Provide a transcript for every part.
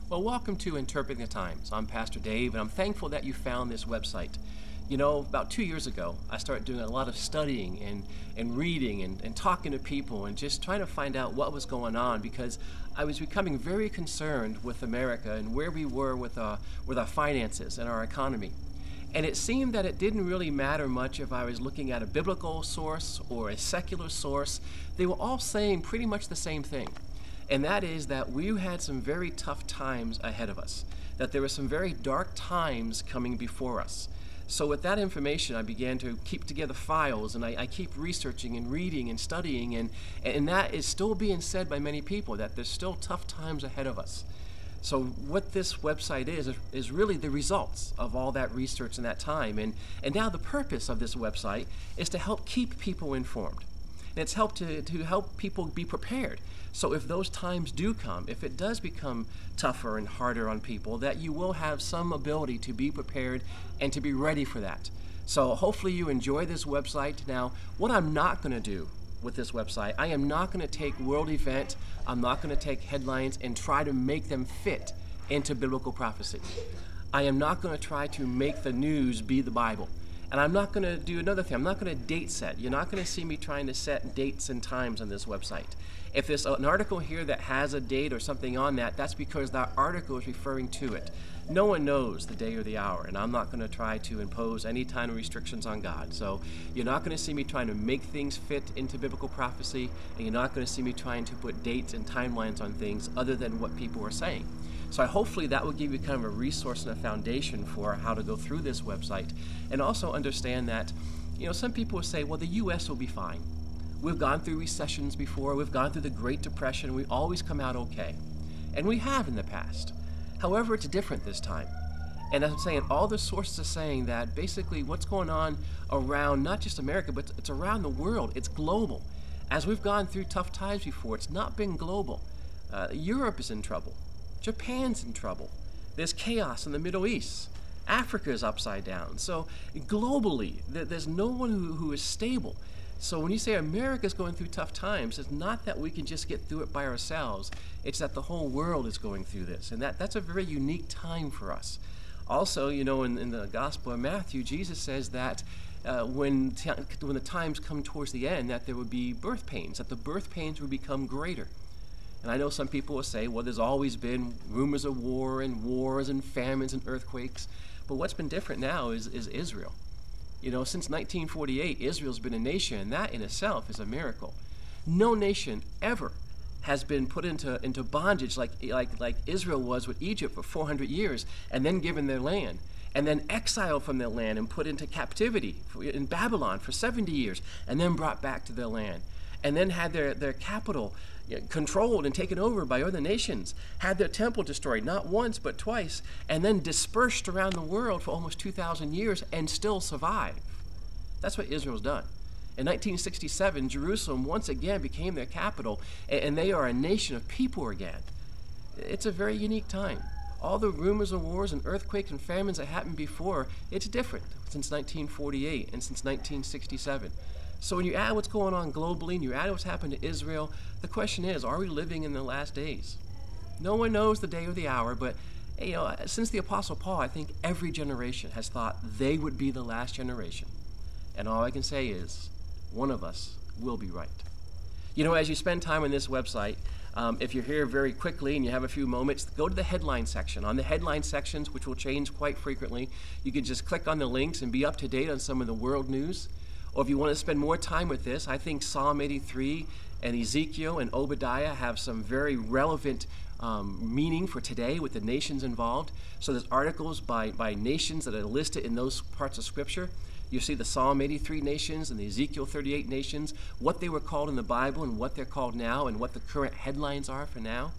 Well, welcome to Interpreting the Times. I'm Pastor Dave, and I'm thankful that you found this website. You know, about 2 years ago, I started doing a lot of studying and reading and talking to people and just trying to find out what was going on because I was becoming very concerned with America and where we were with our finances and our economy. And it seemed that it didn't really matter much if I was looking at a biblical source or a secular source. They were all saying pretty much the same thing. And that is that we had some very tough times ahead of us, that there were some very dark times coming before us. So with that information, I began to keep together files, and I keep researching and reading and studying, and that is still being said by many people, that there's still tough times ahead of us. So what this website is really the results of all that research and that time. And now the purpose of this website is to help keep people informed. And it's helped to help people be prepared. So if those times do come, if it does become tougher and harder on people, that you will have some ability to be prepared and to be ready for that. So hopefully you enjoy this website. Now, what I'm not going to do with this website, I am not going to take world event, I'm not going to take headlines and try to make them fit into biblical prophecy. I am not going to try to make the news be the Bible. And I'm not going to do another thing. I'm not going to date set. You're not going to see me trying to set dates and times on this website. If there's an article here that has a date or something on that, that's because that article is referring to it. No one knows the day or the hour, and I'm not going to try to impose any kind of restrictions on God. So you're not going to see me trying to make things fit into biblical prophecy, and you're not going to see me trying to put dates and timelines on things other than what people are saying. So hopefully that will give you kind of a resource and a foundation for how to go through this website, and also understand that, you know, some people will say, well, the U.S. will be fine. We've gone through recessions before, we've gone through the Great Depression, we always come out okay. And we have in the past. However, it's different this time. And as I'm saying, all the sources are saying that basically what's going on around not just America, but it's around the world. It's global. As we've gone through tough times before, it's not been global. Europe is in trouble. Japan's in trouble. There's chaos in the Middle East. Africa is upside down. So globally, there's no one who is stable. So when you say America's going through tough times, it's not that we can just get through it by ourselves. It's that the whole world is going through this. And that's a very unique time for us. Also, you know, in the Gospel of Matthew, Jesus says that when the times come towards the end, that there would be birth pains, that the birth pains would become greater. And I know some people will say, well, there's always been rumors of war and wars and famines and earthquakes. But what's been different now is Israel. You know, since 1948, Israel's been a nation, and that in itself is a miracle. No nation ever has been put into bondage like Israel was with Egypt for 400 years, and then given their land, and then exiled from their land and put into captivity in Babylon for 70 years, and then brought back to their land, and then had their capital controlled and taken over by other nations, had their temple destroyed not once but twice, and then dispersed around the world for almost 2,000 years and still survive. That's what Israel's done. In 1967, Jerusalem once again became their capital, and they are a nation of people again. It's a very unique time. All the rumors of wars and earthquakes and famines that happened before, it's different since 1948 and since 1967. So when you add what's going on globally and you add what's happened to Israel, the question is, are we living in the last days? No one knows the day or the hour, but you know, since the Apostle Paul, I think every generation has thought they would be the last generation. And all I can say is, one of us will be right. You know, as you spend time on this website, if you're here very quickly and you have a few moments, go to the headline section. On the headline sections, which will change quite frequently, you can just click on the links and be up to date on some of the world news. Or if you want to spend more time with this, I think Psalm 83 and Ezekiel and Obadiah have some very relevant meaning for today with the nations involved. So there's articles by nations that are listed in those parts of Scripture. You see the Psalm 83 nations and the Ezekiel 38 nations, what they were called in the Bible and what they're called now and what the current headlines are for now.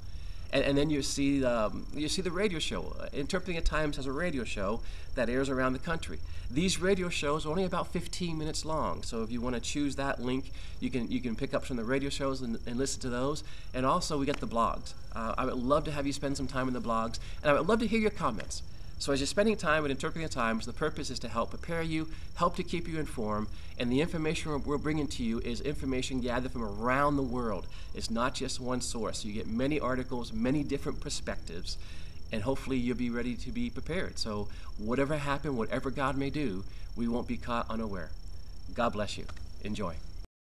And then you see the radio show. Interpreting at Times has a radio show that airs around the country. These radio shows are only about 15 minutes long, so if you want to choose that link, you can pick up from the radio shows and listen to those. And also we got the blogs. I would love to have you spend some time in the blogs, and I would love to hear your comments. So as you're spending time at Interpreting the Times, the purpose is to help prepare you, help to keep you informed, and the information we're bringing to you is information gathered from around the world. It's not just one source. You get many articles, many different perspectives, and hopefully you'll be ready to be prepared. So whatever happened, whatever God may do, we won't be caught unaware. God bless you. Enjoy.